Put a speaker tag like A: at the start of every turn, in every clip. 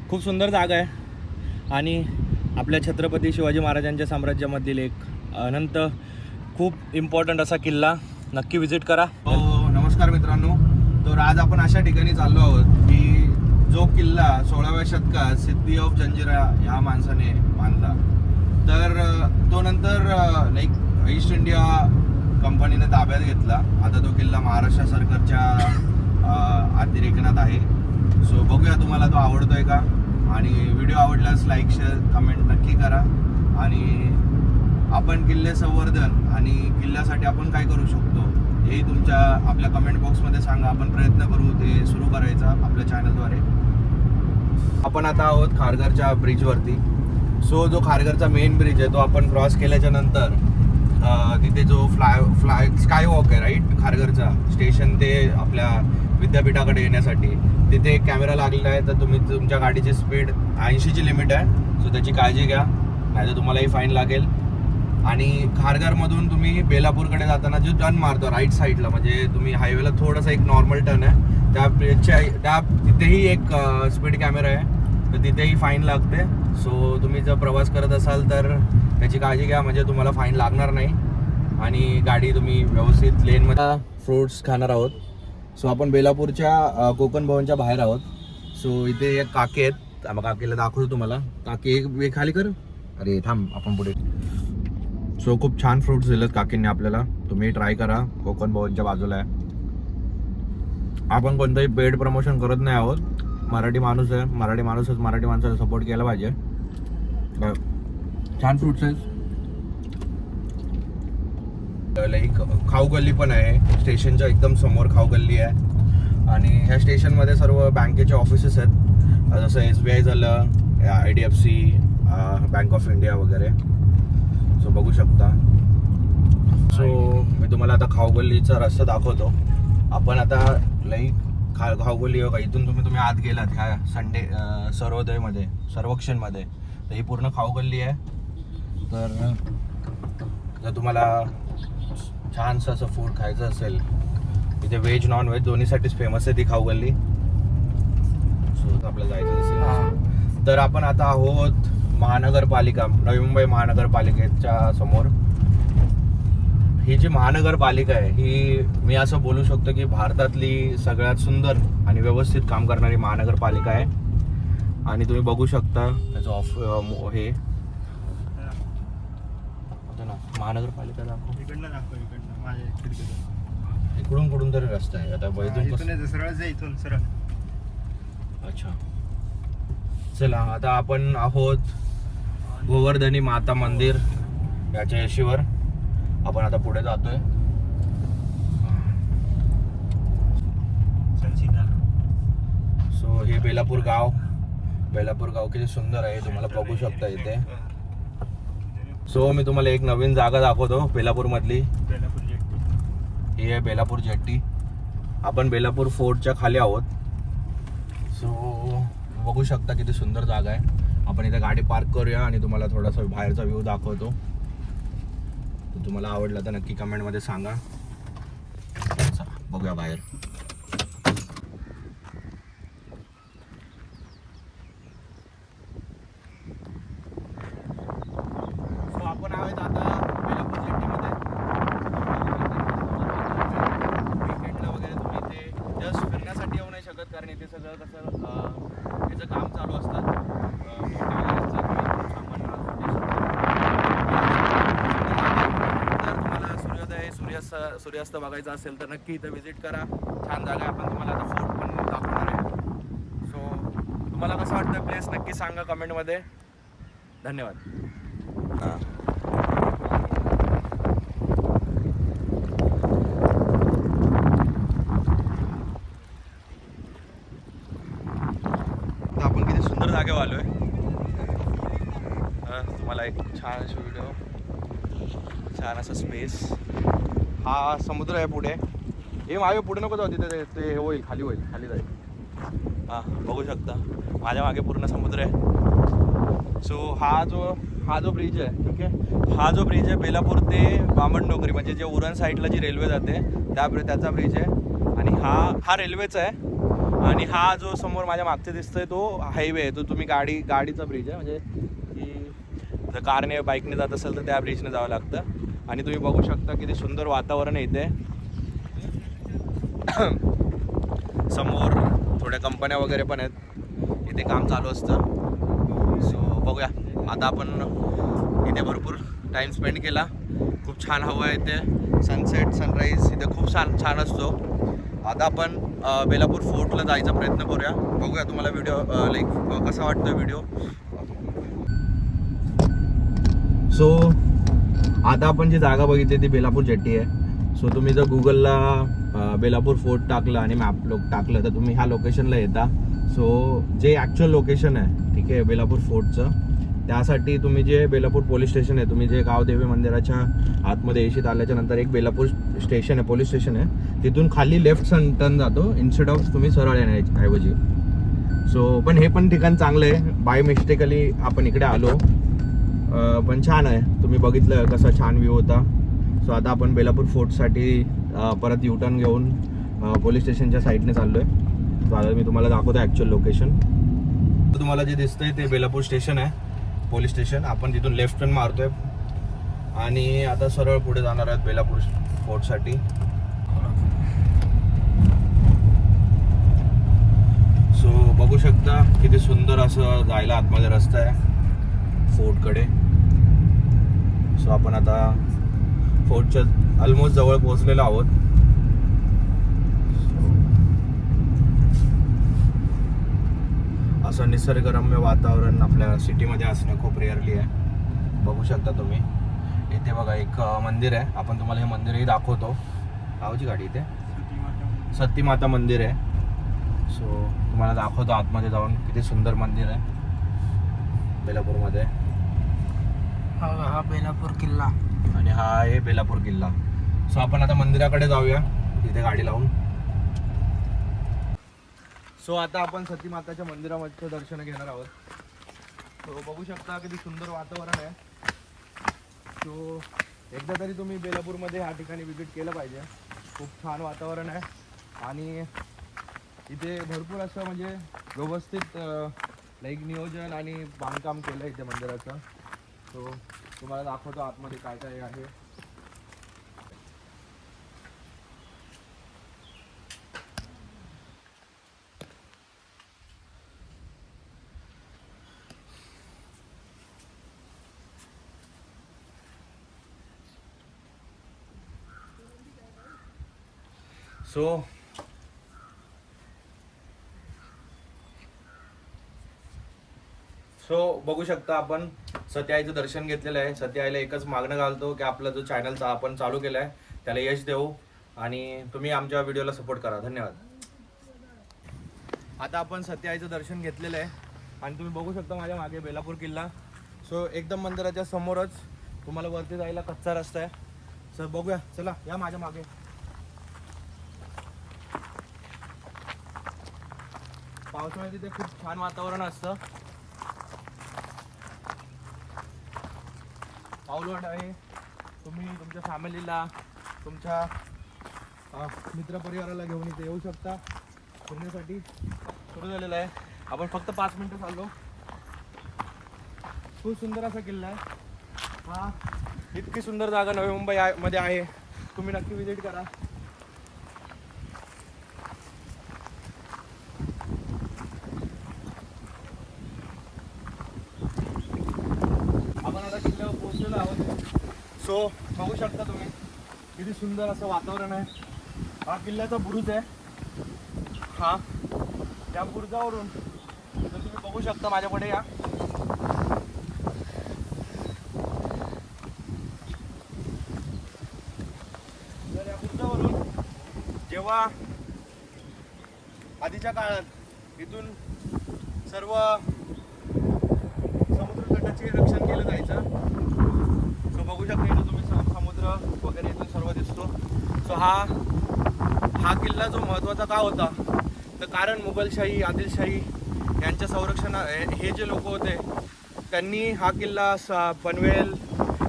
A: खूप सुंदर जागा आहे आणि आपल्या छत्रपती शिवाजी महाराजांच्या साम्राज्यामधील एक अनंत खूप इम्पॉर्टंट असा किल्ला नक्की विजिट करा.
B: हो, नमस्कार मित्रांनो. तर आज आपण अशा ठिकाणी चाललो आहोत की जो किल्ला 16व्या शतकात सिद्धी ऑफ जंजिरा ह्या माणसाने बांधला. तर तो नंतर लाईक ईस्ट इंडिया कंपनीने ताब्यात घेतला. आता तो किल्ला महाराष्ट्र सरकारच्या अतिरेकनात आहे. सो बघूया तुम्हाला तो आवडतोय का, आणि व्हिडिओ आवडल्यास लाईक शेअर कमेंट नक्की करा. आणि आपण किल्ले संवर्धन आणि किल्ल्यासाठी आपण काय करू शकतो हे तुमच्या आपल्या कमेंट बॉक्समध्ये सांगा. आपण प्रयत्न करू ते सुरू करायचा आपल्या चॅनलद्वारे. आपण आता आहोत खारघरच्या ब्रिजवरती. सो जो खारघरचा मेन ब्रिज आहे तो आपण क्रॉस केल्याच्या नंतर तिथे जो फ्लाय स्काय वॉक आहे राईट, खारघरचा स्टेशन ते आपल्या विद्यापीठाकडे येण्यासाठी तिथे एक कॅमेरा लागलेला आहे. तर तुम्ही तुमच्या गाडीची स्पीड 80ची लिमिट आहे. सो त्याची काळजी घ्या, नाही तर तुम्हालाही फाईन लागेल. आणि खारघरमधून तुम्ही बेलापूरकडे जाताना जो टर्न मारतो राईट साईडला, म्हणजे तुम्ही हायवेला थोडासा एक नॉर्मल टर्न आहे, त्या तिथेही एक स्पीड कॅमेरा आहे. तर तिथेही फाईन लागते. सो तुम्ही जर प्रवास करत असाल तर त्याची काळजी घ्या, म्हणजे तुम्हाला फाईन लागणार नाही आणि गाडी तुम्ही व्यवस्थित लेनमध्ये. फ्रूट्स खाणार आहोत. सो आपण बेलापूरच्या कोकण भवनच्या बाहेर आहोत. सो इथे एक काकी आहेत, काकीला दाखवतो तुम्हाला. काकी एक खाली कर, अरे थांब आपण पुढे. सो खूप छान फ्रूट्स दिलेत काकींनी आपल्याला, तुम्ही ट्राय करा. कोकण भवनच्या बाजूला आहे. आपण कोणतंही पेड प्रमोशन करत नाही आहोत. मराठी माणूस आहे, मराठी माणूसच मराठी माणसाला सपोर्ट केला पाहिजे. छान फ्रूट्स आहेत. लाईक खाऊ गल्ली पण आहे, स्टेशनच्या एकदम समोर खाऊ गल्ली आहे. आणि ह्या स्टेशनमध्ये सर्व बँकेचे ऑफिसेस आहेत, जसं SBI झालं, IDFC, बँक ऑफ इंडिया वगैरे. सो बघू शकता. सो मी तुम्हाला आता खाऊगल्लीचा रस्ता दाखवतो. आपण आता लाईक खाऊगल्ली बघा, इथून तुम्ही आत गेलात ह्या सर्वोदयमध्ये सर्वक्षणमध्ये, तर ही पूर्ण खाऊगल्ली आहे. तर जर तुम्हाला छानसं असं फूड खायचं असेल, इथे व्हेज नॉन व्हेज दोन्हीसाठीच फेमस आहे ती खाऊगल्ली. सो आपल्याला जायचं असेल तर आपण आता आहोत महानगरपालिका, नवी मुंबई महानगरपालिकेच्या समोर. ही जी महानगरपालिका आहे ही मी असं बोलू शकतो की भारतातली सगळ्यात सुंदर आणि व्यवस्थित काम करणारी महानगरपालिका आहे. आणि तुम्ही बघू शकता त्याचं हे ना महानगरपालिका दाखव. इकडून कुठून तरी रस्ता आहे. आता इथून सरळ. अच्छा, चला आता आपण आहोत गोवर्धनी माता मंदिर याच्या येशीवर. आपण आता पुढे जातोय. सो हे बेलापूर गाव किती सुंदर आहे तुम्हाला बघू शकता इथे. सो मी तुम्हाला एक नवीन जागा दाखवतो बेलापूर मधली. ही आहे बेलापूर जेट्टी. आपण बेलापूर फोर्टच्या खाली आहोत. सो बघू शकता किती सुंदर जागा आहे. आपण इथे गाडी पार्क करूया आणि तुम्हाला थोडासा बाहेरचा व्ह्यू दाखवतो. तुम्हाला आवडला तर नक्की कमेंटमध्ये सांगा. चला बघूया बाहेर. सो आपण आहोत आता बेलापूर जेट्टीमध्ये. वीकेंडला वगैरे तुम्ही इथे जस्ट फिरण्यासाठी येऊ नाही शकत, कारण इथे सगळं कसं त्याचं काम चालू असतं. सूर्यास्त बघायचा असेल तर नक्की इथं व्हिजिट करा. छान जागा आहे. आपण तुम्हाला आता फोर्ट पण दाखवणार आहे. सो तुम्हाला कसं वाटतं प्लेस नक्की सांगा कमेंटमध्ये. धन्यवाद. आपण किती सुंदर जागेवर आलोय. तुम्हाला एक छान असा व्हिडिओ, छान असा स्पेस. हा समुद्र आहे पुढे. हे मागे पुढे नको जाऊ, तिथे ते होईल, खाली जाईल. हां बघू शकता माझ्या मागे पूर्ण समुद्र आहे. सो हा जो ब्रिज आहे, ठीक आहे, हा जो ब्रिज आहे बेलापूर ते बामणडोंगरी, म्हणजे जे उरण साईडला जी रेल्वे जाते त्याचा ब्रिज आहे. आणि हा रेल्वेचा आहे.
A: आणि हा जो समोर माझ्या मागचे दिसतोय तो हायवे आहे. तो तुम्ही गाडीचा ब्रिज आहे, म्हणजे की जर कारने बाईकने जात असेल तर त्या ब्रिजने जावं लागतं. आणि तुम्ही बघू शकता किती सुंदर वातावरण आहे इथे. समोर थोड्या कंपन्या वगैरे पण आहेत, इथे काम चालू असतं. सो बघूया आता आपण इथे भरपूर टाईम स्पेंड केला. खूप छान हवा आहे इथे, सनसेट सनराईज इथे खूप छान असतो. आता आपण बेलापूर फोर्टला जायचा प्रयत्न करूया. बघूया तुम्हाला व्हिडिओ कसा वाटतोय व्हिडिओ. सो आता आपण जी जागा बघितली ती बेलापूर जेट्टी आहे. सो तुम्ही जर गुगलला बेलापूर फोर्ट टाकलं आणि मॅप टाकलं तर तुम्ही ह्या लोकेशनला येता. सो जे ॲक्च्युअल लोकेशन आहे ठीक आहे बेलापूर फोर्टचं, त्यासाठी तुम्ही जे बेलापूर पोलीस स्टेशन आहे, तुम्ही जे गावदेवी मंदिराच्या आतमध्ये येशीत आल्याच्या नंतर एक बेलापूर स्टेशन आहे, पोलीस स्टेशन आहे, तिथून खाली लेफ्ट टर्न जातो इन्स्टेड ऑफ तुम्ही सरळ येण्याऐवजी. सो पण हे पण ठिकाण चांगलं आहे. बाय मिस्टेकली आपण इकडे आलो, पण छान आहे. तुम्ही बघितलं कसा छान व्ह्यू होता. सो आता आपण बेलापूर फोर्टसाठी परत युटर्न घेऊन पोलीस स्टेशनच्या साईडने चाललो आहे. तर मी तुम्हाला दाखवतो ॲक्च्युअल लोकेशन. तुम्हाला जे दिसतंय ते बेलापूर स्टेशन आहे, पोलीस स्टेशन. आपण तिथून लेफ्ट टर्न मारतोय आणि आता सरळ पुढे जाणार आहेत बेलापूर फोर्टसाठी. सो बघू शकता किती सुंदर असं जायला आतमध्ये रस्ता आहे फोर्टकडे. सो आपण आता फोर्टच्या ऑलमोस्ट जवळ पोहोचलेलो आहोत. असं निसर्गरम्य वातावरण आपल्या सिटीमध्ये असणं खूप रेअरली आहे. बघू शकता तुम्ही इथे बघा एक मंदिर आहे. आपण तुम्हाला हे मंदिरही दाखवतो. गावची गाडी इथे सती माता मंदिर आहे. सो तुम्हाला दाखवतो आतमध्ये जाऊन किती सुंदर मंदिर आहे बेलापूरमध्ये.
C: हा बेलापूर किल्ला
A: आणि हा आहे बेलापूर किल्ला. सो आपण आता मंदिराकडे जाऊया तिथे गाडी लावून. सो आता आपण सती माताच्या मंदिरामध्ये दर्शन घेणार आहोत. सो बघू शकता किती सुंदर वातावरण आहे. सो एकदा तरी तुम्ही बेलापूरमध्ये ह्या ठिकाणी विजिट केलं पाहिजे. खूप छान वातावरण आहे आणि इथे भरपूर असं म्हणजे व्यवस्थित नियोजन आणि बांधकाम केलं आहे इथे मंदिराचं. सो तुम्हाला दाखवतो आतमध्ये काय काय आहे. सो बघू शकता आपण सती आईचं दर्शन घेतलेलं आहे. सती आईला एकच मागणं घालतो की आपला जो चॅनलचा आपण चालू केला आहे त्याला यश देऊ आणि तुम्ही आमच्या व्हिडिओला सपोर्ट करा. धन्यवाद. आता आपण सती आईचं दर्शन घेतलेलं आहे आणि तुम्ही बघू शकता माझ्या मागे बेलापूर किल्ला. सो एकदम मंदिराच्या समोरच तुम्हाला वरती जायला कच्चा रस्ता आहे. सर बघूया, चला या माझ्या मागे. पावसाळ्यात तिथे खूप छान वातावरण असतं. पाऊलवाट आहे. तुम्ही तुमच्या फॅमिलीला तुमच्या मित्रपरिवाराला घेऊन इथे येऊ शकता. फिरण्यासाठी सुरू झालेलं आहे. आपण फक्त 5 मिनिटं चाललो. खूप सुंदर असा किल्ला आहे हा. इतकी सुंदर जागा नवी मुंबई मध्ये आहे. तुम्ही नक्की विजिट करा. आपण आता किल्ल्यावर पोहोचलेलो आहोत. सो बघू शकता तुम्ही किती सुंदर असं वातावरण आहे. हा किल्ल्याचा बुरुज आहे. हा त्या बुरुजावरून तर तुम्ही बघू शकता माझ्याकडे या. तर या बुरुजावरून जेव्हा आधीच्या काळात इथून सर्व समुद्र तटाचे रक्षण केलं जायचं. सो बघू शकता इथं तुम्ही समुद्र वगैरे इथून सर्व दिसतो. सो हा किल्ला जो महत्त्वाचा का होता तर कारण मुघलशाही आदिलशाही यांच्या संरक्षणा हे जे लोक होते त्यांनी हा किल्ला पनवेल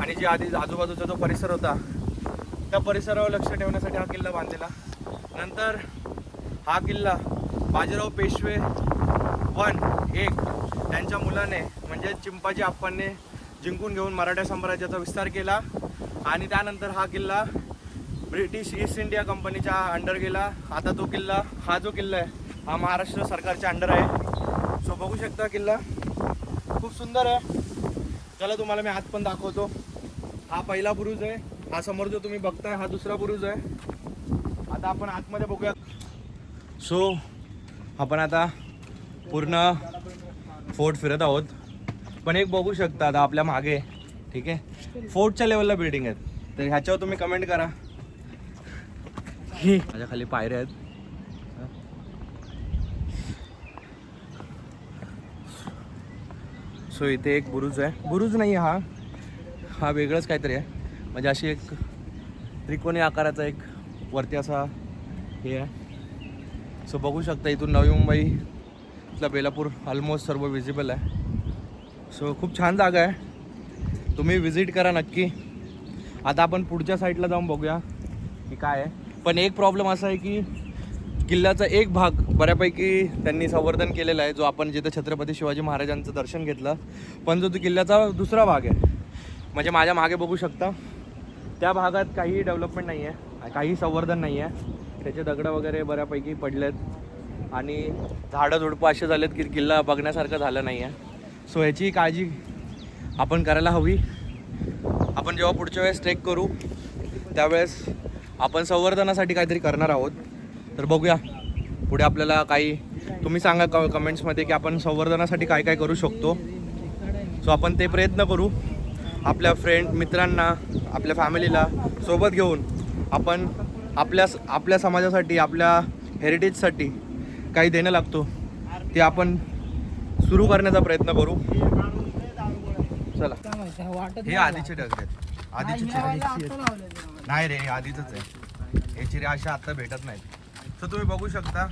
A: आणि जे आजूबाजूचा जो परिसर होता त्या परिसरावर लक्ष ठेवण्यासाठी हा किल्ला बांधलेला. नंतर हा किल्ला बाजीराव पेशवे 1 त्यांच्या मुलाने म्हणजे चिंपाजी आप्पांनी जिंकून घेऊन मराठा साम्राज्याचा विस्तार केला आणि त्यानंतर हा किल्ला ब्रिटिश ईस्ट इंडिया कंपनीच्या अंडर गेला. आता तो किल्ला, हा जो किल्ला आहे हा महाराष्ट्र सरकारच्या अंडर आहे. सो बघू शकता किल्ला खूप सुंदर आहे. चला तुम्हाला मी आत पण दाखवतो. हा पहिला बुरुज आहे, हा समोर जो तुम्ही बघताय हा दुसरा बुरुज आहे. आता आपण आतमध्ये बघूया. सो आपण आता पूर्ण फोर्ट फिरत आहोत. पण एक बघू शकता आता आपल्या मागे, ठीक आहे, फोर्टच्या लेवलला बिल्डिंग आहेत. तर ह्याच्यावर तुम्ही कमेंट करा. ही माझ्या खाली पायऱ्या आहेत. सो इथे एक बुरुज आहे. बुरुज नाही आहे हा वेगळंच काहीतरी आहे. म्हणजे अशी एक त्रिकोणी आकाराचा एक वरती असा हे आहे. सो बघू शकता इथून नवी मुंबईतला बेलापूर ऑलमोस्ट सर्व विजिबल आहे. सो खूप छान जागा आहे, तुम्ही विजिट करा नक्की. आता आपण पुढच्या साईडला जाऊन बघूया की काय आहे. पण एक प्रॉब्लेम असा आहे की किल्ल्याचा एक भाग बऱ्यापैकी त्यांनी संवर्धन केलेला आहे, जो आपण जिथं छत्रपती शिवाजी महाराजांचं दर्शन घेतलं. पण जो तो किल्ल्याचा दुसरा भाग आहे, म्हणजे माझ्या मागे बघू शकता, त्या भागात काही डेव्हलपमेंट नाही आहे, काही संवर्धन नाही आहे. त्याचे दगडं वगैरे बऱ्यापैकी पडलेत आणि झाडं झुडपं असे झालेत की किल्ला बघण्यासारखं झालं नाही आहे. सो ह्याची काळजी आपण करायला हवी. आपण जेव्हा पुढच्या वेळेस ट्रेक करू त्यावेळेस आपण संवर्धनासाठी काहीतरी करणार आहोत. तर बघूया पुढे आपल्याला काही, तुम्ही सांगा कमेंट्समध्ये की आपण संवर्धनासाठी काय काय करू शकतो. सो आपण ते प्रयत्न करू. आपल्या फ्रेंड मित्रांना, आपल्या फॅमिलीला सोबत घेऊन आपण आपल्या समाजासाठी, आपल्या हेरिटेजसाठी काही देणं लागतो ते आपण सुरू करण्याचा प्रयत्न करू. चला. हे आधीचे डगरे आहेत, आधीचे चिरे नाही रे, आधीच आहे. हे चिरे अशा आता भेटत नाहीत. तर तुम्ही बघू शकता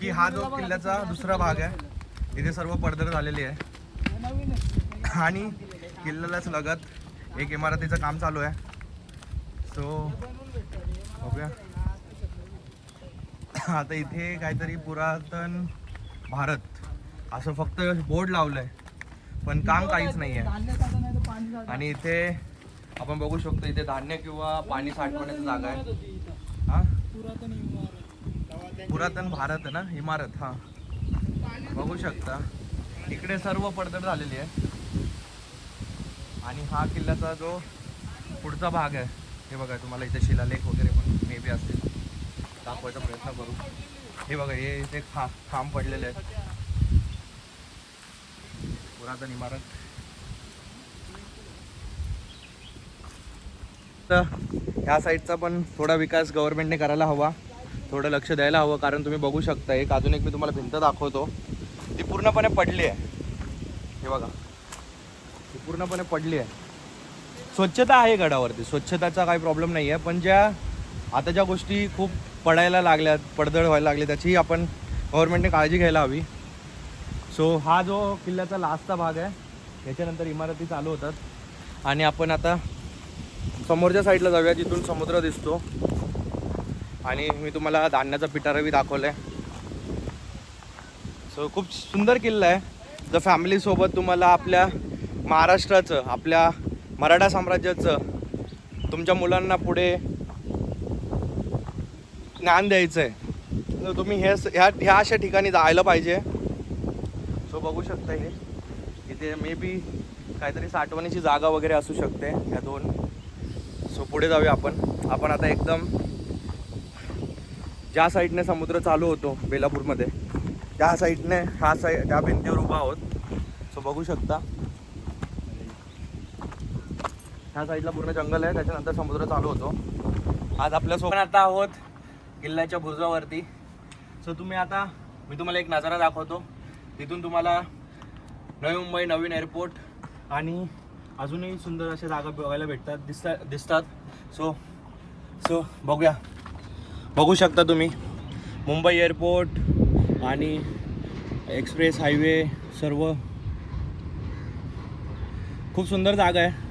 A: की हा जो किल्ल्याचा दुसरा भाग आहे, इथे सर्व पडझड झालेली आहे आणि किल्ल्यालाच लगत एक इमारतीचं काम चालू आहे. सो बघूया. आता इथे काहीतरी पुरातन भारत असं फक्त बोर्ड लावलं आहे, पण काम काहीच नाही आहे. आणि इथे आपण बघू शकतो इथे धान्य किंवा पाणी साठवण्याची जागा आहे. हा पुरातन भारत ना इमारत, हा बघू शकता इकडे सर्व पडझड झालेली आहे. आणि हा किल्ल्याचा जो पुढचा भाग आहे हे बघा, तुम्हाला इथे शिलालेख वगैरे पण मे बी असतील, दाखवायचा प्रयत्न करू. हे बघा, हे इथे खांब पडलेले आहेत, पुरातन इमारत. तर ह्या साईडचा पण थोडा विकास गव्हर्नमेंटने करायला हवा, थोडं लक्ष द्यायला हवं. कारण तुम्ही बघू शकता अजून एक मी तुम्हाला भिंत दाखवतो, ती पूर्णपणे पडली आहे. हे बघा, ती पूर्णपणे पडली आहे. स्वच्छता आहे गडावरती, स्वच्छताचा काही प्रॉब्लेम नाही आहे, पण आता ज्या गोष्टी खूप पडायला लागल्यात, पडझड व्हायला लागली, त्याची आपण गव्हर्नमेंटने काळजी घ्यायला हवी. सो हा जो किल्ल्याचा लास्टचा भाग आहे, याच्यानंतर इमारती चालू होतात. आणि आपण आता समोरच्या साईडला जाऊया जिथून समुद्र दिसतो. आणि मी तुम्हाला धान्याचा पिटाराही दाखवलं आहे. सो खूप सुंदर किल्ला आहे. जर फॅमिलीसोबत तुम्हाला आपल्या महाराष्ट्राचं, आपल्या मराठा साम्राज्याचं तुमच्या मुलांना पुढे ज्ञान द्यायचं आहे, तर तुम्ही ह्या अशा ठिकाणी जायला पाहिजे. सो बघू शकता हे इथे मे बी काहीतरी साठवणीची जागा वगैरे असू शकते ह्या दोन. सो पुढे जाऊया आपण आता एकदम ज्या साईडने समुद्र चालू होतो बेलापूरमध्ये, त्या साईडने त्या भिंतीवर उभा आहोत. सो बघू शकता ह्या साईडला पूर्ण जंगल आहे, त्याच्यानंतर समुद्र चालू होतो. आज आपल्यासोबत आता आहोत किल्ल्याच्या बुरुजावरती. सो तुम्ही आता मी तुम्हाला एक नजारा दाखवतो. तिथून तुम्हाला नवी मुंबई नवीन एअरपोर्ट आणि अजूनही सुंदर अशा जागा बघायला दिसतात. सो बघूया. बघू शकता तुम्ही मुंबई एअरपोर्ट आणि एक्सप्रेस हायवे, सर्व खूप सुंदर जागा आहे.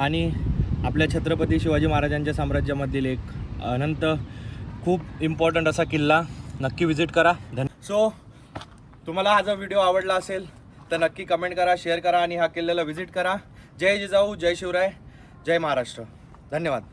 A: आणि आपल्या छत्रपती शिवाजी महाराजांच्या साम्राज्यामधील एक अनंत खूप इम्पॉर्टंट असा किल्ला. नक्की विजिट करा.
B: सो तुम्हाला हा जर व्हिडिओ आवडला असेल तर नक्की कमेंट करा, शेअर करा आणि हा किल्ल्याला व्हिजिट करा. जय जिजाऊ, जय शिवराय, जय महाराष्ट्र. धन्यवाद.